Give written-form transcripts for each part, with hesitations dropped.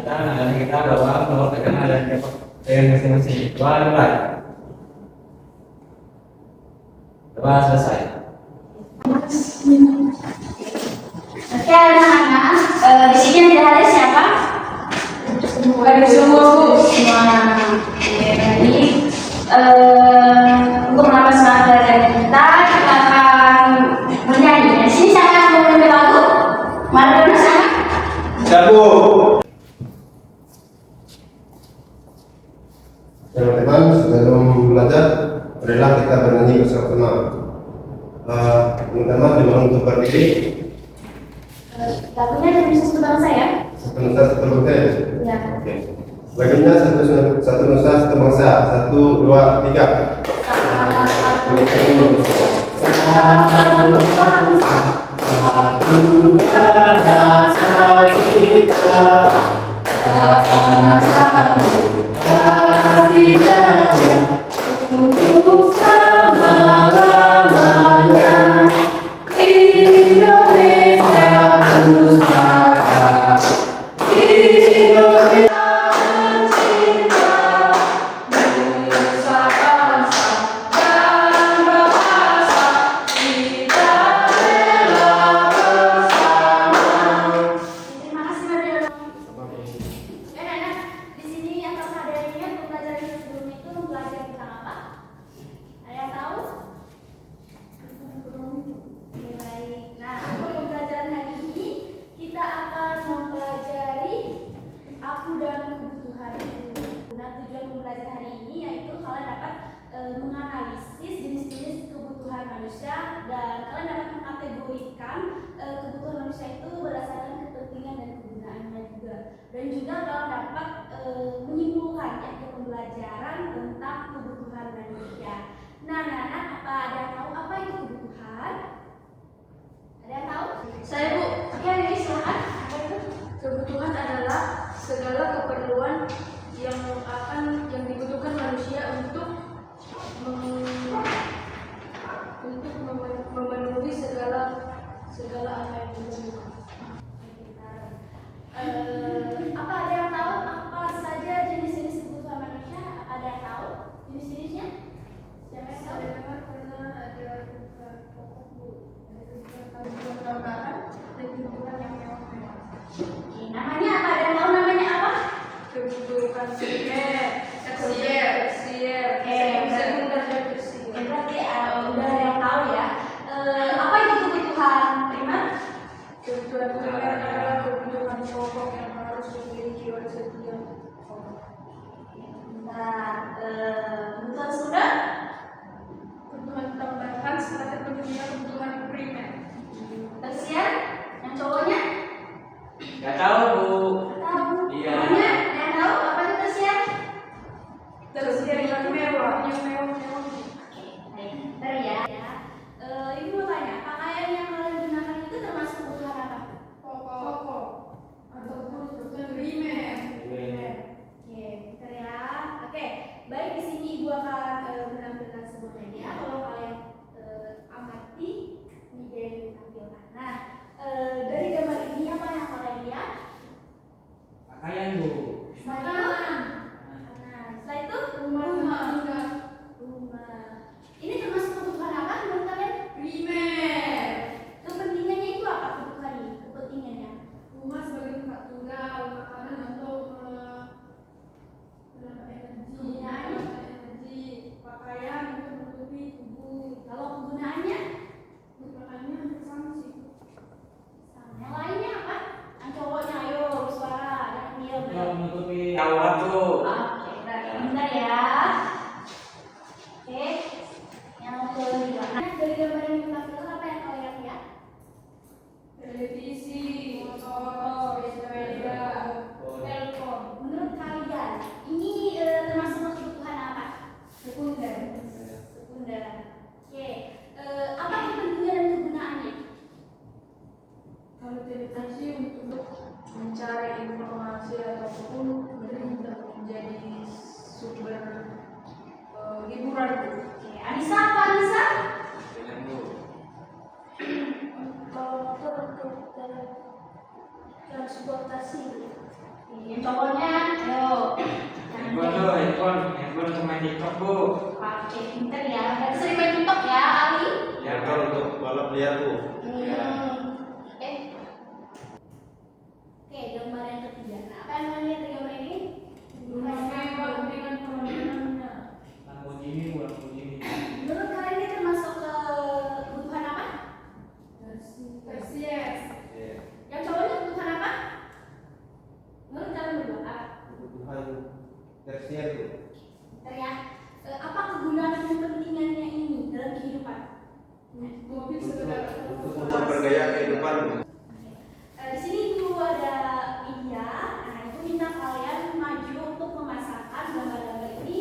kita bawa melakukan ada yang masing-masing. Mulai. Coba selesai. Oke anak-anak, di sini yang tidak ada siapa? Ada semua Bu. Semua. Jadi untuk menambah semangat belajar kita akan bernyanyi. Di sini siapa yang mau menyanyi lagu? Mari bersama. Siapa? Teman-teman, sebelum belajar, marilah kita bernyanyi bersama-sama. Teman-teman, dimohon untuk berdiri. Lagunya dari Nusa Bangsa ya? Satu nusa, satu bangsa. Ya. Oke. Lagunya satu nusa, satu bangsa. 1, 2, 3. Menganalisis jenis-jenis kebutuhan manusia dan kalian dapat mengkategorikan kebutuhan manusia itu berdasarkan kepentingan dan kegunaannya juga, dan juga kalian dapat menyimpulkan ya pembelajaran tentang kebutuhan manusia. Nah, anak-anak, apa ada yang tahu apa itu kebutuhan? Ada yang tahu? Saya Bu. Oke, jadi silakan. Apa itu? Kebutuhan adalah segala keperluan yang dibutuhkan manusia untuk memenuhi segala apa yang dibutuhkan. Apa ada yang tahu apa saja jenis-jenis kebutuhan manusia? Ada yang tahu jenis-jenisnya? Siapa yang tahu? Saya dengar pernah ada kebutuhan pokok Bu, ada kebutuhan tambahan dan kebutuhan yang mewah-mewah. Namanya apa? Ada yang tahu namanya apa? Kebutuhan primer, tersier, sekunder dan tersier. Berarti udah ada yang tahu ya. Apa itu kebutuhan primer? Kebutuhan primer adalah kebutuhan pokok yang harus dimiliki oleh setiap orang. Nah, kebutuhan sekunder? Kebutuhan tambahan setelah terpenuhinya kebutuhan primer. Tersier? Yang cowoknya? Gak tahu Bu. Tahu. Iya. Namanya? Ada yang tahu apa itu tersier? Tersier yang mewah. Oke, baik. Bentar ya. Ibu mau tanya, pakaian yang kalian gunakan itu termasuk kebutuhan apa? Pokok ataupun kebutuhan primer. Oke, bentar ya. Oke, baik, di sini ibu akan menampilkan semuanya ya. Kalau kalian amati, ini dia yang ditampilkan. Nah, dari gambar ini apa yang kalian lihat? Pakaian Bu. Makanan. Nah, setelah itu rumah. Ini termasuk kebutuhan apa menurut kalian? Primer. Kepentingannya itu apa kebutuhan ini? Kepentingannya? Rumah sebagai tempat tinggal, makanan untuk energi, pakaian untuk menutupi tubuh. Kalau kegunaannya? Kegunaannya sanksi. Yang lainnya apa? Yang cowoknya, ayo bersuara, jangan diam. Menutupi aurat tuh. Oke, bentar ya. Oke, yang kedua. Nah, dari gambar yang ditampilkan apa yang kalian lihat? Televisi, motor, sepeda, telepon. Menurut kalian, ini termasuk kebutuhan apa? Sekunder. Sekunder. Oke, apa kepentingan dan kegunaannya? Kalau televisi untuk mencari informasi ataupun menjadi sumber hiburan. Oke, Anissa apa Anissa? Film Bu. Kalau motor untuk transportasi. Yang cowoknya, ayo. Handphone untuk main TikTok, Bu. Oke, pinter ya. Berarti sering main TikTok ya, Ali? Ya, kalau untuk balap liar, Bu. Oke, gambar yang ketiga. Nah, apa yang namanya dari gambar ini? dengan permainannya. Lamborghini, Bu, Lamborghini. Menurut kalian ini termasuk kebutuhan apa? Tersier. Yang cowoknya kebutuhan apa? Menurut kalian berdua apa? Kebutuhan tersier, Bu. Bentar ya. Apa kegunaan dan kepentingannya ini dalam kehidupan? Mobil sederhana. Untuk bergaya kehidupan, Bu. Di sini tuh ada media. Nah, itu minta kalian maju untuk memasangkan gambar-gambar ini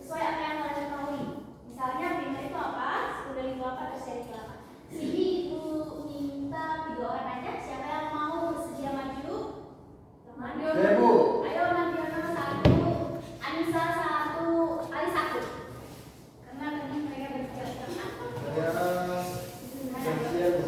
sesuai apa yang kalian ketahui. Misalnya primer itu apa, sekunder itu apa, tersier itu apa. Sini itu minta 3 orang aja. Siapa yang mau bersedia maju? Maju. Saya, Bu. Ayo Nabila 1, Anissa 1, Ali 1. Karena tadi mereka berbicara tentang Saya tersier, Bu.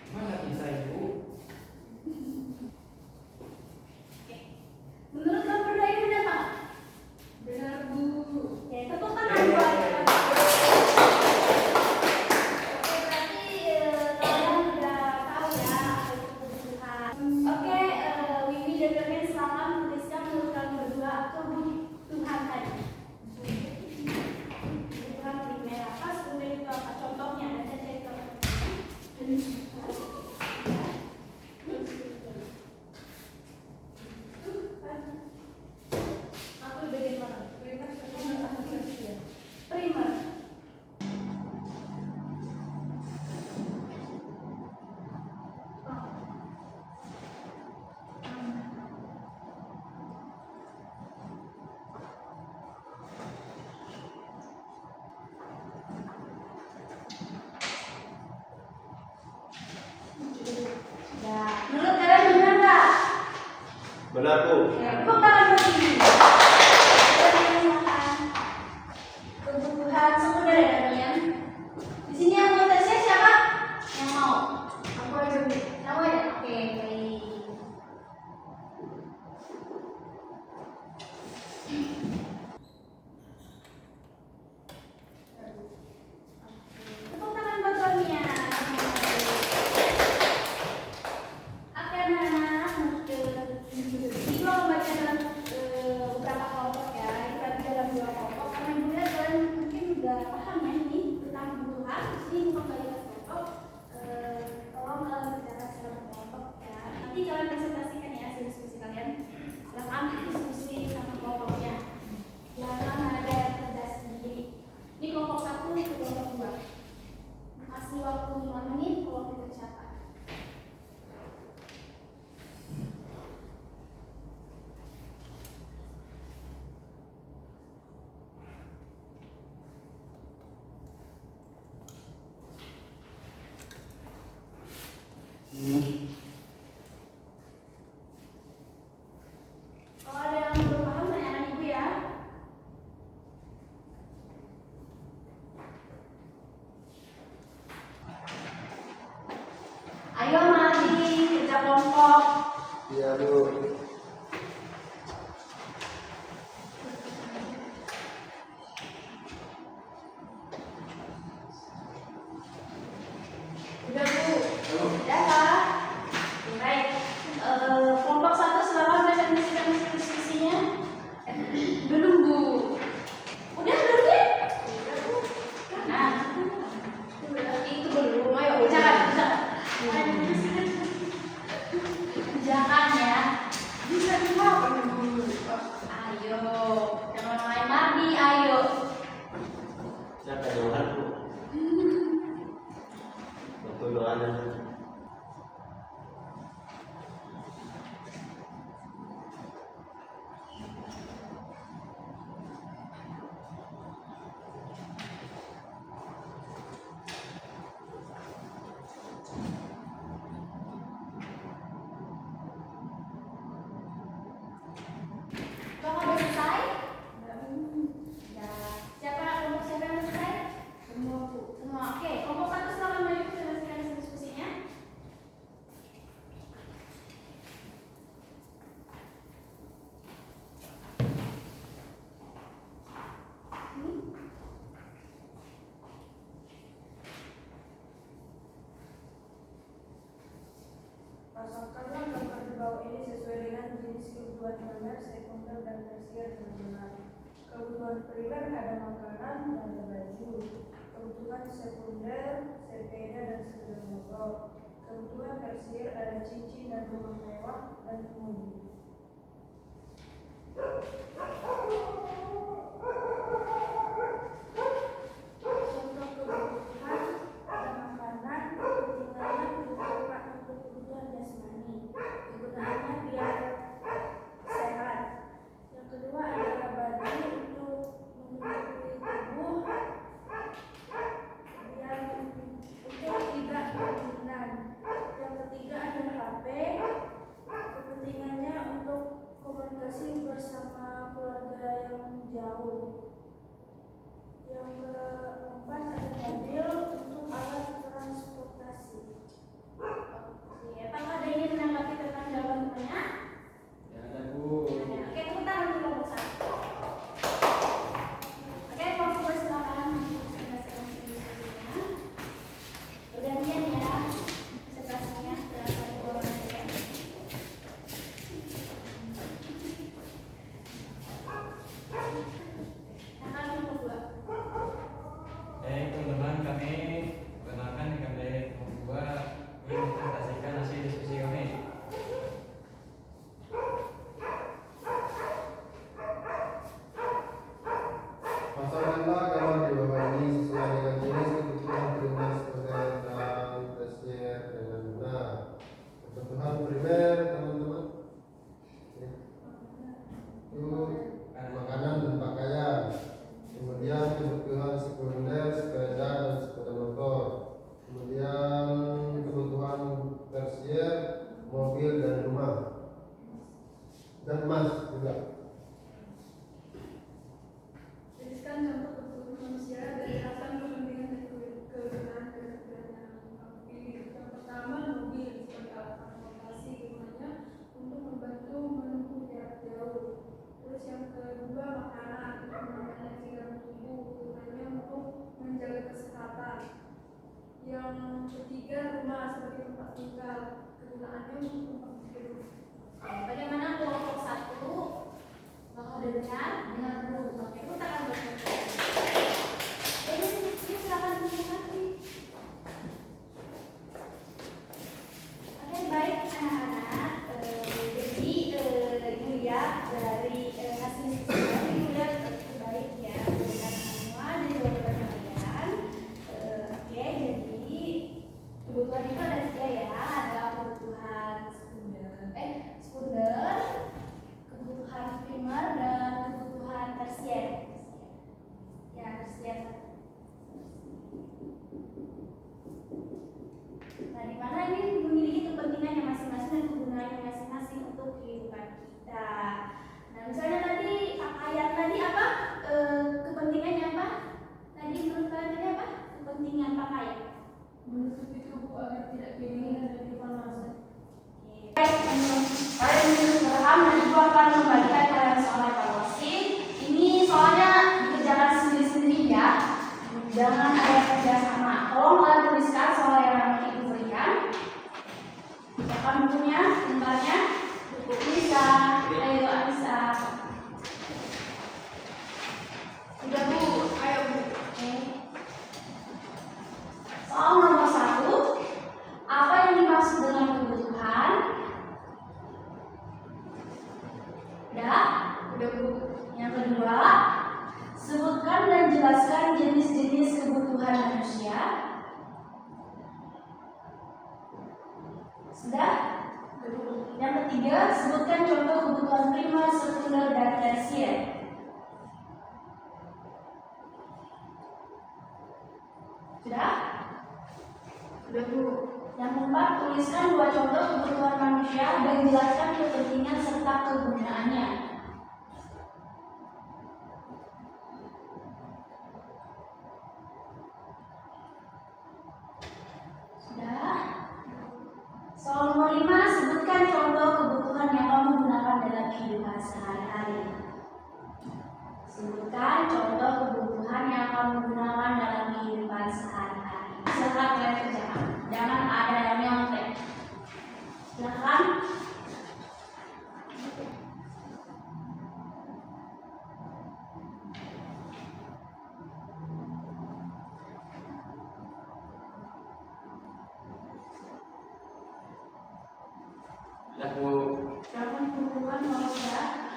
Mana bisa, Ibu? Menurut kamu berdua ini benar apa? Benar, Bu. Ya, tepuk tangan buat berarti kalian udah tahu ya apa itu kebutuhan. Oke, Wiwi dan Bermen selamat menuliskan menurut kalian berdua kebutuhan tadi. Kebutuhan primer apa, sekunder itu apa? Contohnya dan tersier itu apa? Aku di bagian mana? Primer. Ya, menurut kalian benar nggak? Benar, Bu. Tepuk tangan buat ini. Kebutuhan sekunder ya kalian. Di sini yang mau tersier siapa? Yang mau? Aku aja Bu. Kamu aja. Oke, baik. Tepuk tangan buat Ronia. Oke anak-anak, ini mau membaca dalam beberapa kelompok ya. Dibagi dalam 2 kelompok. Karena juga kalian mungkin udah paham ya ini tentang kebutuhan. Ini bukan kualitas kelompok. Tolong kalian bicara secara kelompok ya. Nanti kalian presentasikan ya hasil diskusi kalian. Silakan diskusi sama kelompoknya. Jangan ada yang kerja sendiri. Ini kelompok 1, itu kelompok 2. Kasih waktu 5 menit kalau kita catat. Kalau ada yang belum paham, tanyakan ibu ya. Ayo mari kerja kelompok. Iya, Bu. Udah Bu. Udah Pak. Baik. Kelompok 1 silakan presentasikan hasil diskusinya. Belum Bu. Udah belum ya? Nah, itu belum. Ayo jangan. Jangan ya. kebutuhan primer, sekunder, dan tersier benar. Kebutuhan primer ada makanan dan ada baju. Kebutuhan sekunder, sepeda dan sepeda motor. Kebutuhan tersier ada cincin dan rumah mewah dan mobil. Contoh kebutuhan ada makanan, kebutuhannya untuk kebutuhan jasmani, kegunaannya biar sehat. Yang kedua adalah baju untuk menutupi tubuh biar untuk tidak keracunan. Yang ketiga adalah HP, kepentingannya untuk komunikasi bersama keluarga yang jauh. Yang keempat ada mobil untuk alat transportasi. Oke, apakah ada yang menanggapi tentang jawaban pertanyaan? Ya ada Bu. Oke, tepuk tangan dulu bersama. Oke, Pak Fuad silakan. Bergantian ya, presentasinya silakan dibawakan. Nah, kami berdua. Teman-teman, kami perkenalkan kami berdua ingin mempresentasikan hasil diskusi kami. Pasalkanlah gambar di bawah ini sesuai dengan jenis kebutuhan primer, sekunder, dan tersier dengan benar. Kebutuhan primer, teman-teman, itu makanan dan pakaian. Kemudian kebutuhan sekunder, sepeda dan sepeda motor. Kemudian kebutuhan tersier, mobil dan rumah, dan emas juga. Jelaskan contoh kebutuhan manusia dan jelaskan kepentingan dan kegunaan kebutuhan yang kamu pilih. Yang pertama, mobil sebagai alat transportasi, gunanya untuk membantu menempuh jarak jauh. Terus yang kedua, makanan untuk menambah energi dalam tubuh, gunanya untuk menjaga kesehatan. Yang ketiga, rumah sebagai tempat tinggal, kegunaannya untuk tempat tidur. Bagaimana kelompok 1? Bakal dengar dulu. Oke, kita akan berbicara. Ini silakan dinikmati. Oke, baik anak-anak. Jadi Ibu ya dari hasil diskusi Ibu ya baik ya berikan semua di jawaban kalian. Oke, jadi kebutuhan itu ada 3 ya. Ada kebutuhan sekunder, kebutuhan primer dan kebutuhan tersier. Ya, tersier. Nah, di mana ini memiliki kepentingannya masing-masing dan kegunaannya masing-masing untuk kehidupan kita. Nah, misalnya tadi pakaian tadi apa? Kepentingannya apa? Tadi menurut kalian tadi apa? Kepentingan pakaian. Menutupi tubuh agar tidak kedinginan dan dipanasan. Kalian paham dan Ibu akan membagikan kalian soal evaluasi. Ini soalnya dikerjakan sendiri-sendiri ya. Jangan ada kerja sama. Tolong kalian tuliskan soal yang Ibu berikan. Siapkan bukunya, lembarnya. Bisa, ayo bisa. Sudah Bu, ayo Bu. Oke. Soal nomor 1, apa yang dimaksud dengan kebutuhan? Udah Bu. Yang kedua, sebutkan dan jelaskan jenis-jenis kebutuhan manusia. Sudah? Yang ketiga, sebutkan contoh kebutuhan primer, sekunder, dan tersier. Sudah? Sudah Bu. Yang keempat, tuliskan 2 contoh kebutuhan manusia dan jelaskan kepentingan serta kegunaannya. Sudah? Soal nomor 5, sebutkan contoh kebutuhan yang kamu gunakan dalam kehidupan sehari-hari. Sebutkan contoh kebutuhan yang kamu gunakan dalam kehidupan sehari-hari. Silakan kalian kerjakan. Jangan ada yang nyontek. Silakan. Dah Bu. Silakan kebutuhan manusia.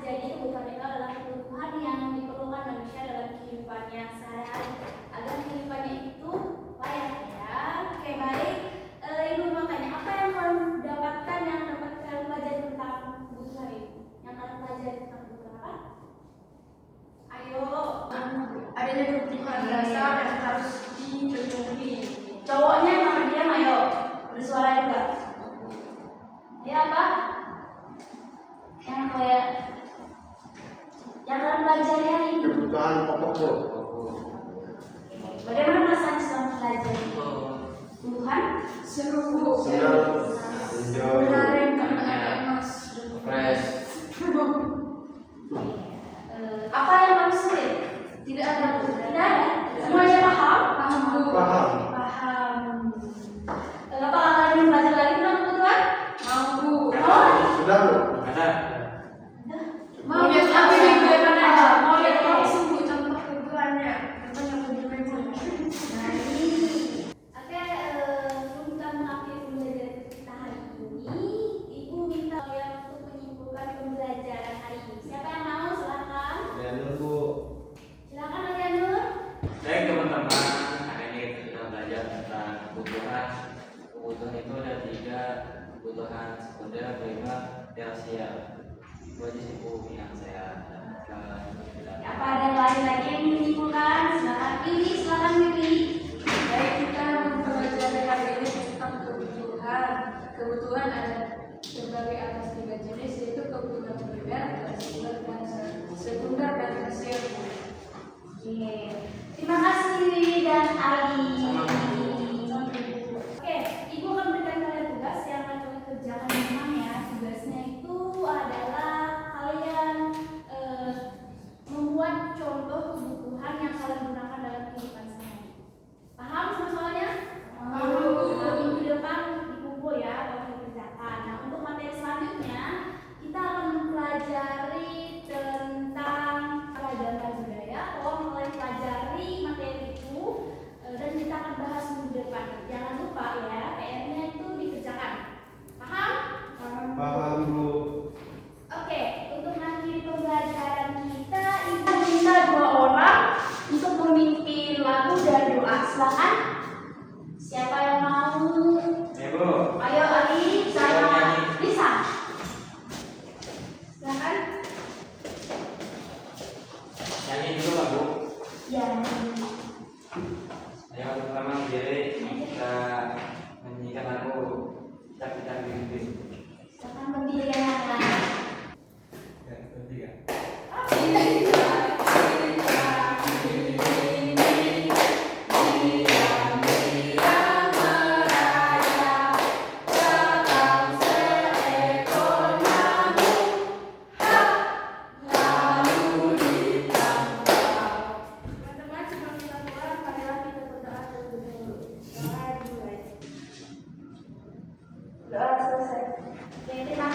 Jadi kebutuhan itu adalah kebutuhan yang diperlukan manusia dalam kehidupannya sehari-hari agar kehidupannya itu layak ya. Oke baik, Ibu mau tanya apa yang kalian dapatkan yang dapat kalian pelajari tentang kebutuhan itu? Yang kalian pelajari tentang kebutuhan apa? Ayo. Adanya kebutuhan dasar yang harus dipenuhi. Cowoknya sama dia, ayo bersuara juga. Dia apa? Yang kayak yang kalian pelajari hari ini. Kebutuhan pokok Bu. Bagaimana perasaan selama pelajari Tuhan? Seru. Senang, enjoy. Menarik karena ada emas. Fresh. Apa yang paling sulit? Tidak ada. Tidak ada. Semuanya paham? Paham Bu. Paham. Paham. Apakah kalian belajar lagi tentang kebutuhan? Mau Bu. Oh, Sudah Bu. Ada. Mau lihat apa nih bagaimana? Mau lihat langsung Bu contoh kebutuhannya. Contohnya kebutuhan Bu. Oke, sebelum kita mengakhiri pembelajaran kita hari ini, Ibu minta kalian untuk menyimpulkan pembelajaran hari ini. Siapa yang mau? Silakan. Dan Bu. Silakan Alianur. Baik teman-teman, hari ini kita sudah belajar tentang kebutuhan. Kebutuhan itu ada 3, kebutuhan sekunder, primer, tersier. Itu aja sih Bu yang saya dapatkan. Apa ada yang lain lagi yang menyimpulkan? Silakan pilih, silakan pilih. Baik, kita mempelajari hari ini tentang kebutuhan. Kebutuhan ada terbagi atas 3 jenis, yaitu kebutuhan primer, tersier, dan sekunder dan tersier. Oke, terima kasih Wiwi dan Ali. Oke, Ibu akan berikan kalian tugas yang akan kalian kerjakan di rumah ya. Tugasnya itu adalah kalian membuat contoh kebutuhan yang kalian gunakan dalam kehidupan sehari. Paham soalnya? Paham. Minggu depan dikumpul ya, kalau dikerjakan. Nah, untuk materi selanjutnya kita akan mempelajari tentang pelajaran budaya. Tolong kalian pelajari materi itu dan kita akan bahas minggu depan. Jangan lupa ya, PR-nya itu dikerjakan. Paham? Paham Bu. Oke, untuk mengakhiri pembelajaran kita, Ibu minta 2 orang untuk memimpin lagu dan doa. Silakan. Siapa yang mau? Ya Bu. Ayo Ali, sama Lisa. Silakan. Nyanyi dulu Pak Bu. Ya. Ayo pertama berdiri, kita menyanyikan lagu Kita Bimbing. Silakan berdiri yang lain. Ya, bertiga. Teman-teman, sebelum kita pulang, marilah kita berdoa terlebih dahulu. Doa dimulai. Doa selesai. Oke, terima